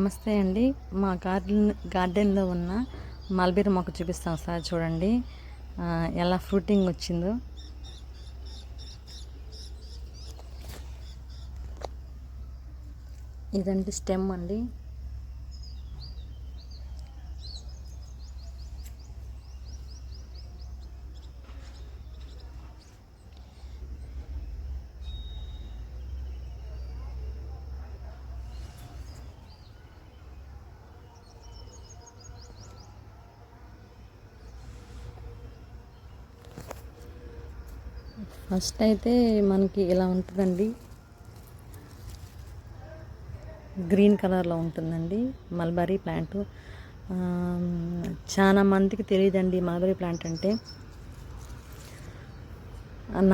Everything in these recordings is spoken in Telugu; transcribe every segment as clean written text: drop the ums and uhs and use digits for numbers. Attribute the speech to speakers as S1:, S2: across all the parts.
S1: నమస్తే అండి. మా గార్డెన్లో ఉన్న మల్బెరీ మొక్క చూపిస్తాం సార్. చూడండి ఎలా ఫ్రూటింగ్ వచ్చిందో. ఇదండి స్టెమ్ అండి. ఫస్ట్ అయితే మనకి ఇలా ఉంటుందండి, గ్రీన్ కలర్లో ఉంటుందండి మల్బరీ ప్లాంట్. చాలా మందికి తెలియదండి మల్బరీ ప్లాంట్ అంటే.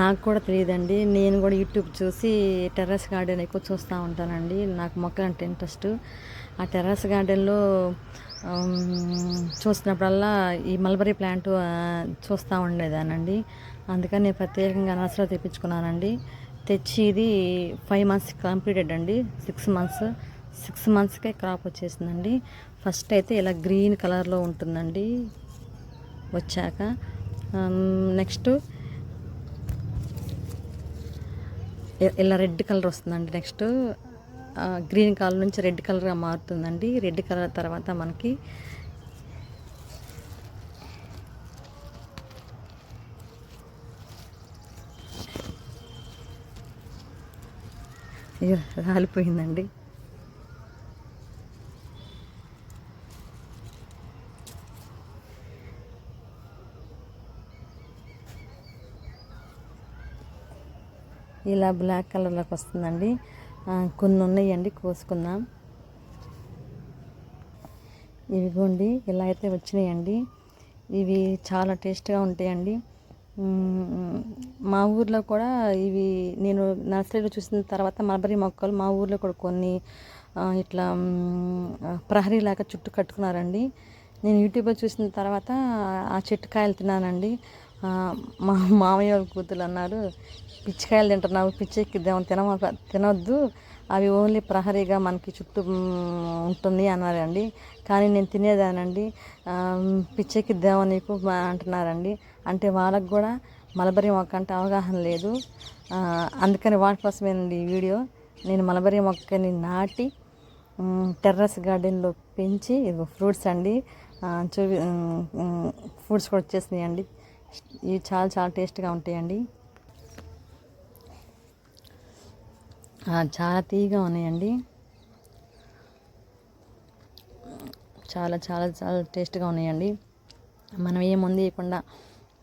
S1: నాకు కూడా తెలియదండి. నేను కూడా యూట్యూబ్ చూసి టెర్రస్ గార్డెన్ ఎక్కువ చూస్తూ ఉంటానండి. నాకు మొక్కలు అంటే ఇంట్రెస్ట్. ఆ టెర్రస్ గార్డెన్లో చూసినప్పుడల్లా ఈ మల్బరీ ప్లాంట్ చూస్తూ ఉండేదానండి. అందుకని నేను ప్రత్యేకంగా నర్సరీలో తెప్పించుకున్నానండి. తెచ్చి ఇది 5 months కంప్లీటెడ్ అండి. 6 monthsకే క్రాప్ వచ్చేసిందండి. ఫస్ట్ అయితే ఇలా గ్రీన్ కలర్లో ఉంటుందండి. వచ్చాక నెక్స్ట్ ఇలా రెడ్ కలర్ వస్తుందండి. నెక్స్ట్ గ్రీన్ కలర్ నుంచి రెడ్ కలర్గా మారుతుందండి. రెడ్ కలర్ తర్వాత మనకి రాలిపోయిందండి. ఇలా బ్లాక్ కలర్లోకి వస్తుందండి. కొన్ని ఉన్నాయండి, కోసుకుందాం. ఇవిగోండి ఇలా అయితే వచ్చినాయండి. ఇవి చాలా టేస్ట్గా ఉంటాయండి. మా ఊర్లో కూడా ఇవి నేను నర్సరీలో చూసిన తర్వాత మల్బరీ మొక్కలు మా ఊర్లో కూడా కొన్ని ఇట్లా ప్రహరీ లాగా చుట్టూ కట్టుకున్నారండి. నేను యూట్యూబ్లో చూసిన తర్వాత ఆ చెట్టు కాయలు తిన్నానండి. మా మామయ్య వాళ్ళ కూతురు అన్నారు, పిచ్చికాయలు తింటున్నావు, పిచ్చెక్కిద్దాం, తినొద్దు, అవి ఓన్లీ ప్రహరీగా మనకి చుట్టూ ఉంటుంది అన్నారండి. కానీ నేను తినేదానండి. పిచ్చెక్కిద్దామని నీకు అంటున్నారండి. అంటే వాళ్ళకు కూడా మల్బరీ మొక్క అంటే అవగాహన లేదు. అందుకని వాటి కోసమేనండి ఈ వీడియో. నేను మల్బరీ మొక్కని నాటి టెర్రస్ గార్డెన్లో పెంచి ఇది ఫ్రూట్స్ అండి. ఫ్రూట్స్ కూడా వచ్చేసినాయండి. ఇవి చాలా చాలా టేస్ట్గా ఉంటాయండి. చాలా తీయగా ఉన్నాయండి. చాలా చాలా చాలా టేస్ట్గా ఉన్నాయండి. మనం ఏ మందు వేయకుండా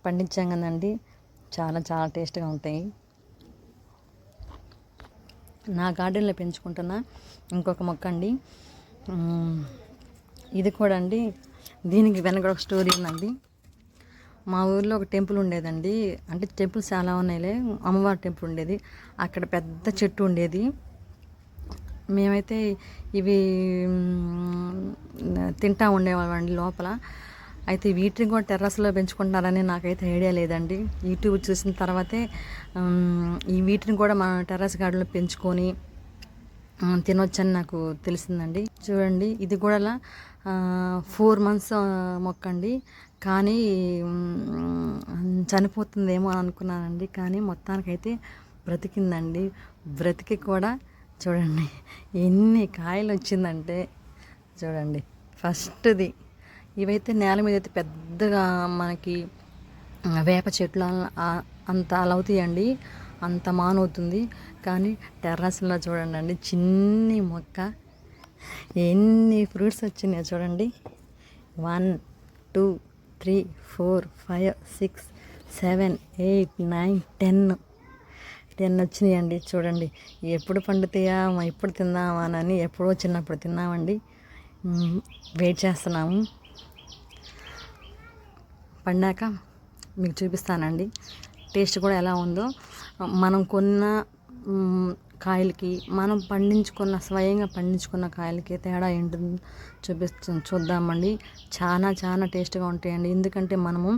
S1: పండించాం కదండి. చాలా చాలా టేస్ట్గా ఉంటాయి. నా గార్డెన్లో పెంచుకుంటున్న ఇంకొక మొక్క అండి. ఇది కూడా అండి, దీనికి వెనక ఒక స్టోరీ ఉందండి. మా ఊర్లో ఒక టెంపుల్ ఉండేదండి. అంటే టెంపుల్స్ చాలా ఉన్నాయిలే, అమ్మవారి టెంపుల్ ఉండేది. అక్కడ పెద్ద చెట్టు ఉండేది. మేమైతే ఇవి తింటా ఉండేవాళ్ళండి లోపల. అయితే వీటిని కూడా టెర్రస్లో పెంచుకుంటున్నారని నాకైతే ఐడియా లేదండి. యూట్యూబ్ చూసిన తర్వాతే ఈ వీటిని కూడా మన టెర్రస్ గార్డెన్లో పెంచుకొని తినొచ్చని నాకు తెలిసిందండి. చూడండి, ఇది కూడా 4 months మొక్క అండి. కానీ చనిపోతుందేమో అనుకున్నానండి. కానీ మొత్తానికైతే బ్రతికిందండి. బ్రతికి కూడా చూడండి ఎన్ని కాయలు వచ్చిందంటే చూడండి. ఫస్ట్ది ఇవైతే నేల మీద అయితే పెద్దగా మనకి వేప చెట్లు అంత అలా అవుతాయండి, అంత మానవుతుంది. కానీ టెర్రస్లో చూడండి చిన్ని మొక్క ఎన్ని ఫ్రూట్స్ వచ్చినాయో చూడండి. 1 2 3 4 5 6 7 8 9 10 వచ్చినాయండి. చూడండి, ఎప్పుడు పండుతాయా, ఎప్పుడు తిందామా అని ఎప్పుడో చిన్నప్పుడు తిన్నామండి. వెయిట్ చేస్తున్నాము. పండాక మీకు చూపిస్తానండి టేస్ట్ కూడా ఎలా ఉందో. మనం కొన్న కాయలకి, మనం స్వయంగా పండించుకున్న కాయలకి తేడా ఏంటుందో చూద్దామండి. చాలా చాలా టేస్ట్గా ఉంటాయండి. ఎందుకంటే మనము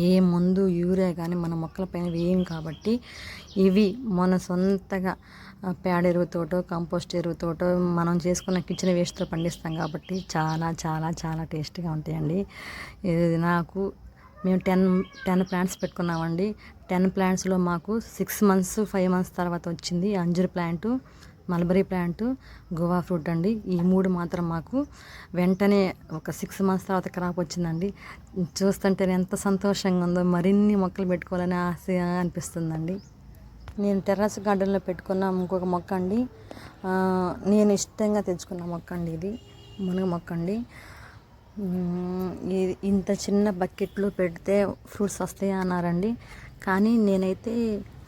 S1: ఏ మందు యూరియా కానీ మన మొక్కల పైన వేయం కాబట్టి ఇవి మన సొంతగా పేడ ఎరువుతోటో కంపోస్ట్ ఎరువుతోటో మనం చేసుకున్న కిచెన్ వేస్ట్తో పండిస్తాం కాబట్టి చాలా చాలా చాలా టేస్టీగా ఉంటాయండి. ఇది నాకు మేము 10 ప్లాంట్స్ పెట్టుకున్నామండి. 10 ప్లాంట్స్లో మాకు 6 మంత్స్ 5 మంత్స్ తర్వాత వచ్చింది anjeer plant, mulberry plant, guava fruit అండి. ఈ 3 మాత్రం మాకు వెంటనే ఒక 6 మంత్స్ తర్వాత క్రాప్ వచ్చిందండి. చూస్తుంటే ఎంత సంతోషంగా ఉందో, మరిన్ని మొక్కలు పెట్టుకోవాలని ఆశగా అనిపిస్తుందండి. నేను టెర్రస్ గార్డెన్లో పెట్టుకున్న ఇంకొక మొక్క అండి, నేను ఇష్టంగా తెచ్చుకున్న మొక్క అండి. ఇది మునగ మొక్క అండి. ఇది ఇంత చిన్న బకెట్లో పెడితే ఫ్రూట్స్ వస్తాయా అన్నారండి. కానీ నేనైతే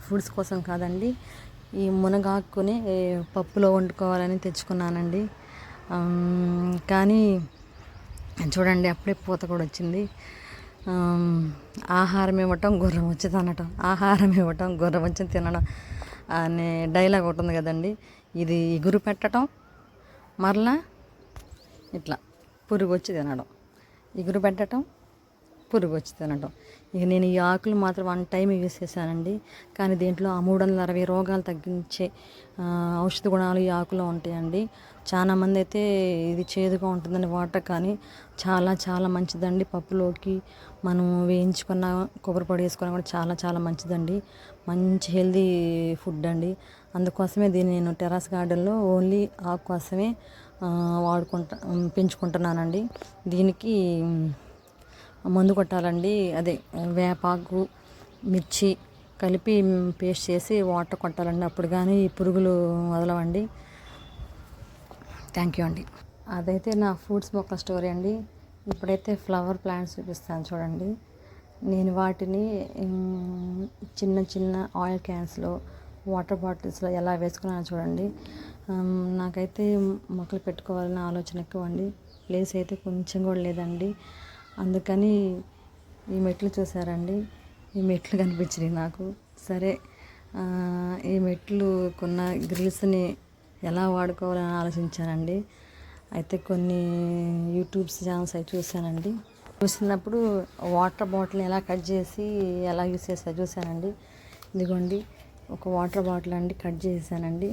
S1: ఫ్రూట్స్ కోసం కాదండి, ఈ మునగాకుని పప్పులో వండుకోవాలని తెచ్చుకున్నానండి. కానీ చూడండి అప్పుడే పూత కూడా వచ్చింది. ఆహారం ఇవ్వటం గుర్రం వచ్చి తినటం, ఆహారం ఇవ్వటం గుర్రం వచ్చి తినడం అనే డైలాగ్ ఒకటి ఉంది కదండి. ఇది ఇగురు పెట్టడం, మరలా ఇట్లా పురుగు వచ్చి తినడం, ఇగురు పెట్టడం, పురుగు వచ్చి తినడం. ఇక నేను ఈ ఆకులు మాత్రం 1 టైం యూజ్ చేశానండి. కానీ దీంట్లో ఆ 360 రోగాలు తగ్గించే ఔషధ గుణాలు ఈ ఆకులో ఉంటాయండి. చాలామంది అయితే ఇది చేదుగా ఉంటుందని వాటర్, కానీ చాలా చాలా మంచిదండి. పప్పులోకి మనం వేయించుకున్న కొబ్బరి పొడి వేసుకున్నా కూడా చాలా చాలా మంచిదండి. మంచి హెల్దీ ఫుడ్ అండి. అందుకోసమే దీన్ని నేను టెర్రస్ గార్డెన్లో ఓన్లీ ఆకు కోసమే పెంచుకుంటున్నానండి. దీనికి మందు కొట్టాలండి. అదే వేపాకు, మిర్చి కలిపి పేస్ట్ చేసి వాటర్ కొట్టాలండి. అప్పుడు కానీ ఈ పురుగులు వదలవండి. థ్యాంక్ యూ అండి. అదైతే నా ఫ్రూట్స్ మొక్క స్టోరీ అండి. ఇప్పుడైతే ఫ్లవర్ ప్లాంట్స్ చూపిస్తాను చూడండి. నేను వాటిని చిన్న చిన్న ఆయిల్ క్యాన్స్లో, వాటర్ బాటిల్స్లో ఎలా వేసుకున్నాను చూడండి. నాకైతే మొక్కలు పెట్టుకోవాలన్న ఆలోచన ఎక్కువ అండి. ప్లేస్ అయితే కొంచెం కూడా లేదండి. అందుకని ఈ మెట్లు చూసారండి, ఈ మెట్లు కనిపించినాయి నాకు. సరే, ఈ మెట్లు కొన్న గ్రిల్స్ని ఎలా వాడుకోవాలని ఆలోచించానండి. అయితే కొన్ని యూట్యూబ్ ఛానల్స్ అవి చూశానండి. చూసినప్పుడు వాటర్ బాటిల్ని ఎలా కట్ చేసి ఎలా యూస్ చేస్తా చూశానండి. ఇదిగోండి ఒక వాటర్ బాటిల్ అండి, కట్ చేశానండి.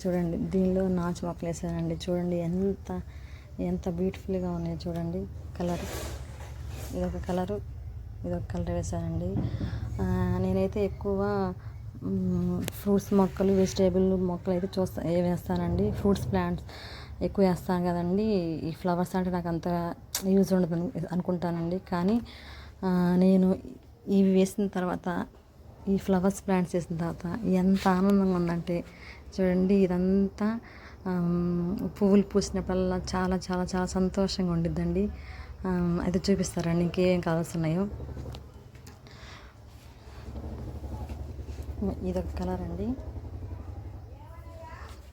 S1: చూడండి దీనిలో నాచు మొక్కలు వేసానండి. చూడండి ఎంత బ్యూటిఫుల్గా ఉన్నాయో చూడండి. కలర్ ఇదొక కలరు, ఇదొక కలర్ వేసానండి. నేనైతే ఎక్కువ ఫ్రూట్స్ మొక్కలు, వెజిటేబుల్ మొక్కలు అయితే వేస్తానండి. ఫ్రూట్స్ ప్లాంట్స్ ఎక్కువ వేస్తాను కదండి. ఈ ఫ్లవర్స్ అంటే నాకు అంత యూజ్ ఉండదు అనుకుంటానండి. కానీ నేను ఇవి వేసిన తర్వాత, ఈ ఫ్లవర్స్ ప్లాంట్స్ వేసిన తర్వాత ఎంత ఆనందంగా ఉందంటే చూడండి. ఇదంతా పువ్వులు పూసినప్పుడల్లా చాలా చాలా చాలా సంతోషంగా ఉండిద్దండి. అయితే చూపిస్తారండి ఇంకేం కలర్స్ ఉన్నాయో. ఇదొక కలర్ అండి.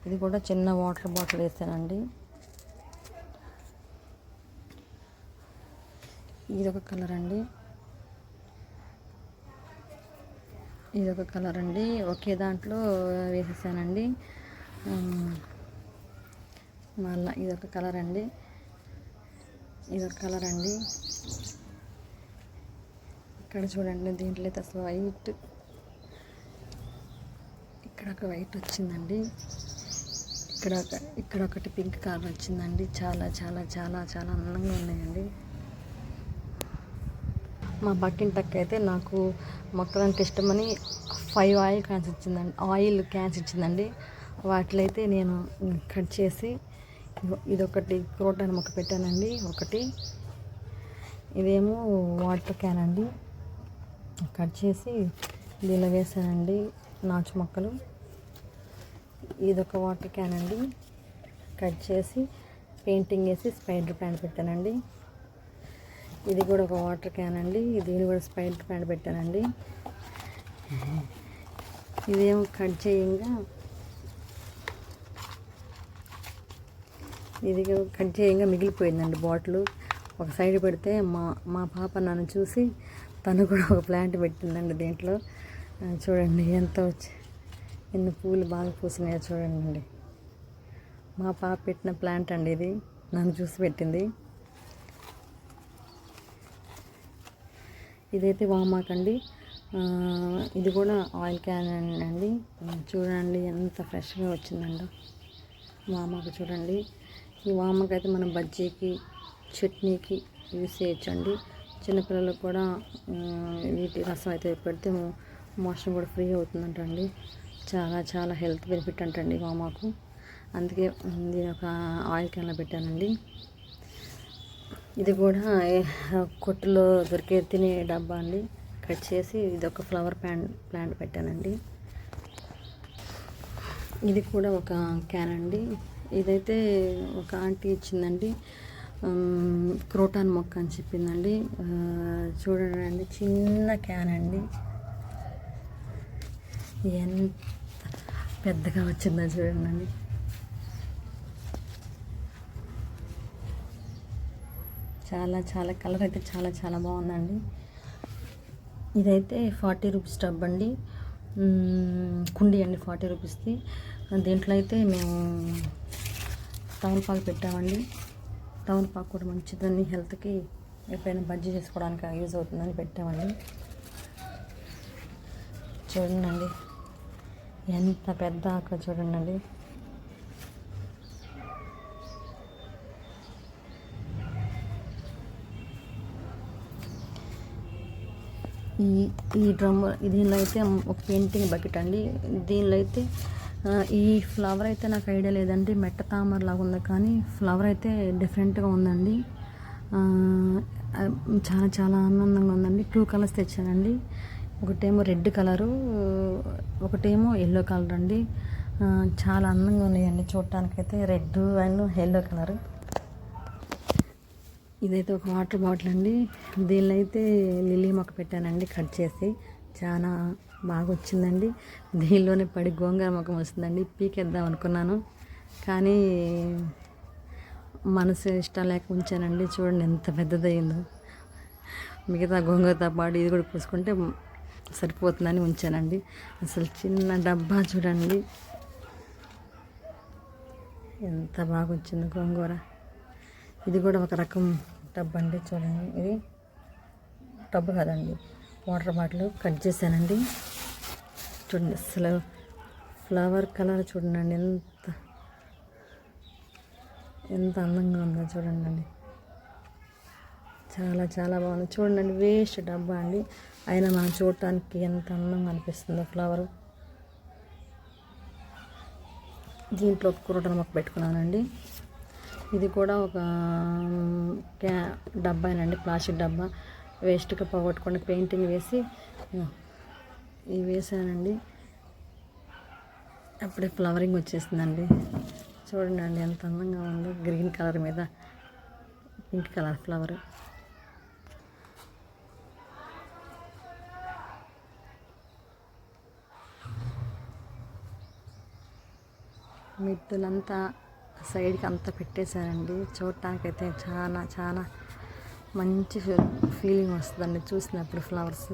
S1: ఇది కూడా చిన్న వాటర్ బాటిల్ వేసానండి. ఇదొక కలర్ అండి. ఇదొక కలర్ అండి. ఒకే దాంట్లో వేసేసానండి. మళ్ళీ ఇదొక కలర్ అండి. ఇదొక కలర్ అండి. ఇక్కడ చూడండి, దీంట్లో అయితే అసలు వైట్, ఇక్కడ ఒక వైట్ వచ్చిందండి. ఇక్కడ ఒకటి పింక్ కలర్ వచ్చిందండి. చాలా చాలా చాలా చాలా అందంగా ఉన్నాయండి. మా పక్కింటక్క అయితే నాకు మొక్కలంటే ఇష్టమని 5 ఆయిల్ క్యాన్స్ ఇచ్చిందండి. వాటిలో అయితే నేను కట్ చేసి ఇదొకటి క్రోటన్ మొక్క పెట్టానండి. ఒకటి ఇదేమో వాటర్ క్యాన్ అండి, కట్ చేసి దీనిలో వేసానండి నాచు మొక్కలు. ఇదొక వాటర్ క్యాన్ అండి, కట్ చేసి పెయింటింగ్ వేసి స్పైడర్ ప్లాంట్ పెట్టానండి. ఇది కూడా ఒక వాటర్ క్యాన్ అండి, దీన్ని కూడా స్పైడర్ ప్లాంట్ పెట్టానండి. ఇదేమో కట్ చేయంగా మిగిలిపోయిందండి బాటిల్. ఒక సైడ్ పెడితే మా పాప నన్ను చూసి తను కూడా ఒక ప్లాంట్ పెట్టిందండి దీంట్లో. చూడండి ఎన్ని పూలు బాగా పూసినాయో చూడండి. మా పాప పెట్టిన ప్లాంట్ అండి ఇది, నన్ను చూసి పెట్టింది. ఇదైతే వామాకండి. ఇది కూడా ఆయిల్ క్యాన్ అండి. చూడండి ఎంత ఫ్రెష్గా వచ్చిందండి వామాకు. చూడండి ఈ వామాకు అయితే మనం బజ్జీకి చట్నీకి యూస్ చేయొచ్చండి. చిన్నపిల్లలకు కూడా వీటి రసం అయితే పెడితే మోషన్ కూడా ఫ్రీ అవుతుందంటండి. చాలా చాలా హెల్త్ బెనిఫిట్ అంటండి వామాకు. అందుకే దీని ఒక ఆయిల్ క్యాన్లో పెట్టానండి. ఇది కూడా కొట్టులో దొరికే తినే డబ్బా అండి. కట్ చేసి ఇది ఒక ఫ్లవర్ ప్లాంట్ పెట్టానండి. ఇది కూడా ఒక క్యాన్ అండి. ఇదైతే ఒక ఆంటీ ఇచ్చిందండి. క్రోటాన్ మొక్క అని చెప్పిందండి. చూడండి చిన్న క్యాన్ అండి. ఎంత పెద్దగా వచ్చిందో చూడండి. చాలా చాలా కలర్ అయితే చాలా చాలా బాగుందండి. ఇదైతే 40 రూపీస్ టబ్ అండి. కుండీ అండి 40 రూపీస్ది. దీంట్లో అయితే మేము తమలపాకు పెట్టామండి. తమలపాకు కూడా మంచిదని హెల్త్కి ఎప్పుడైనా బజ్జీ చేసుకోవడానికి యూజ్ అవుతుందని పెట్టామండి. చూడండి ఎంత పెద్ద ఆకు చూడండి. ఈ డ్రమ్ దీనిలో అయితే ఒక పెయింటింగ్ బకెట్ అండి. దీనిలో అయితే ఈ ఫ్లవర్ అయితే నాకు ఐడియా లేదండి. మెట్ట తామర లాగా ఉంది, కానీ ఫ్లవర్ అయితే డిఫరెంట్గా ఉందండి. చాలా చాలా ఆనందంగా ఉందండి. 2 కలర్స్ తెచ్చానండి. ఒకటేమో రెడ్ కలరు, ఒకటేమో ఎల్లో కలర్ అండి. చాలా అందంగా ఉన్నాయండి చూడటానికైతే, రెడ్ అండ్ ఎల్లో కలరు. ఇదైతే ఒక వాటర్ బాటిల్ అండి. దీనిలో అయితే లిల్లీ మొక్క పెట్టానండి కట్ చేసి. చాలా బాగా వచ్చిందండి. దీనిలోనే పడి గోంగూర మొక్క వస్తుందండి. పీకేద్దాం అనుకున్నాను, కానీ మనసు ఇష్టం లేక ఉంచానండి. చూడండి ఎంత పెద్దదయ్యిందో. మిగతా గోంగూరతో పాటు ఇది కూడా పూసుకుంటే సరిపోతుందని ఉంచానండి. అసలు చిన్న డబ్బా చూడండి ఎంత బాగా వచ్చిందో గోంగూర. ఇది కూడా ఒక రకం టబ్ అండి. చూడండి ఇది టబ్ కాదండి, వాటర్ బాటిల్ కట్ చేశానండి. చూడండి అసలు ఫ్లవర్ కలర్ చూడండి ఎంత అందంగా ఉందో చూడండి. చాలా చాలా బాగుంది. చూడండి వేస్ట్ డబ్బా అండి, అయినా మనం చూడటానికి ఎంత అందంగా అనిపిస్తుందో ఫ్లవరు. దీంట్లో ఒక క్రోటన్ మొక్క పెట్టుకున్నానండి. ఇది కూడా ఒక డబ్బానండి, ప్లాస్టిక్ డబ్బా. వేస్ట్గా పోగొట్టుకొని పెయింటింగ్ వేసి ఇవి వేసానండి. అప్పుడే ఫ్లవరింగ్ వచ్చేసిందండి. చూడండి ఎంత అందంగా ఉందో. గ్రీన్ కలర్ మీద పింక్ కలర్ ఫ్లవర్. మిత్తులంతా సైడ్కి అంతా పెట్టేశానండి. చూడటానికైతే చాలా చాలా మంచి ఫీలింగ్ వస్తుందండి చూసినప్పుడు ఫ్లవర్స్.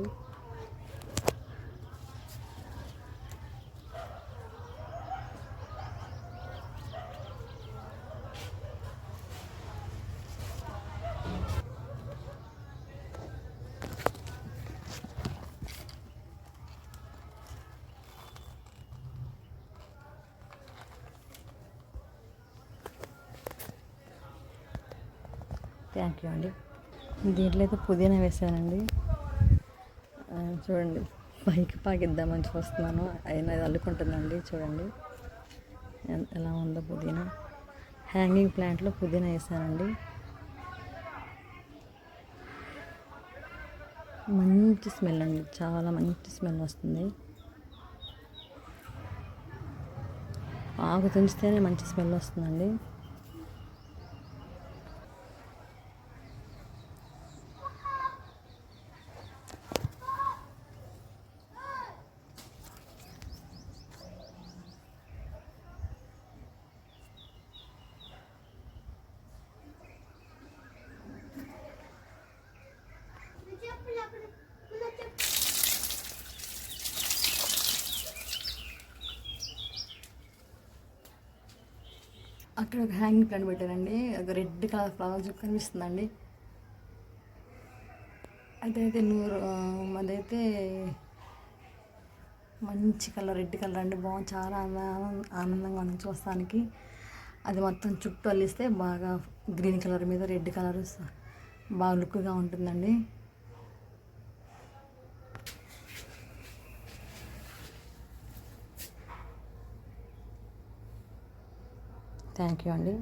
S1: థ్యాంక్ యూ అండి. దీంట్లో అయితే పుదీనా వేసానండి. చూడండి పైకి పాకిద్దామని చూస్తున్నాను, అయినా అది అల్లుకుంటుందండి. చూడండి ఎలా ఉందో పుదీనా. హ్యాంగింగ్ ప్లాంట్లో పుదీనా వేసానండి. మంచి స్మెల్ అండి, చాలా మంచి స్మెల్ వస్తుంది. ఆకు తుంచితేనే మంచి స్మెల్ వస్తుందండి. అక్కడ ఒక హ్యాంగింగ్ ప్లాంట్ పెట్టారండి. ఒక రెడ్ కలర్ ఫ్లవర్ కనిపిస్తుందండి. అదైతే అదైతే మంచి కలర్, రెడ్ కలర్ అండి. బాగుంది, చాలా ఆనందంగా ఉంది చూస్తానికి. అది మొత్తం చుట్టూ అల్లిస్తే బాగా గ్రీన్ కలర్ మీద రెడ్ కలర్ బాగా లుక్గా ఉంటుందండి. థ్యాంక్ యూ అండి.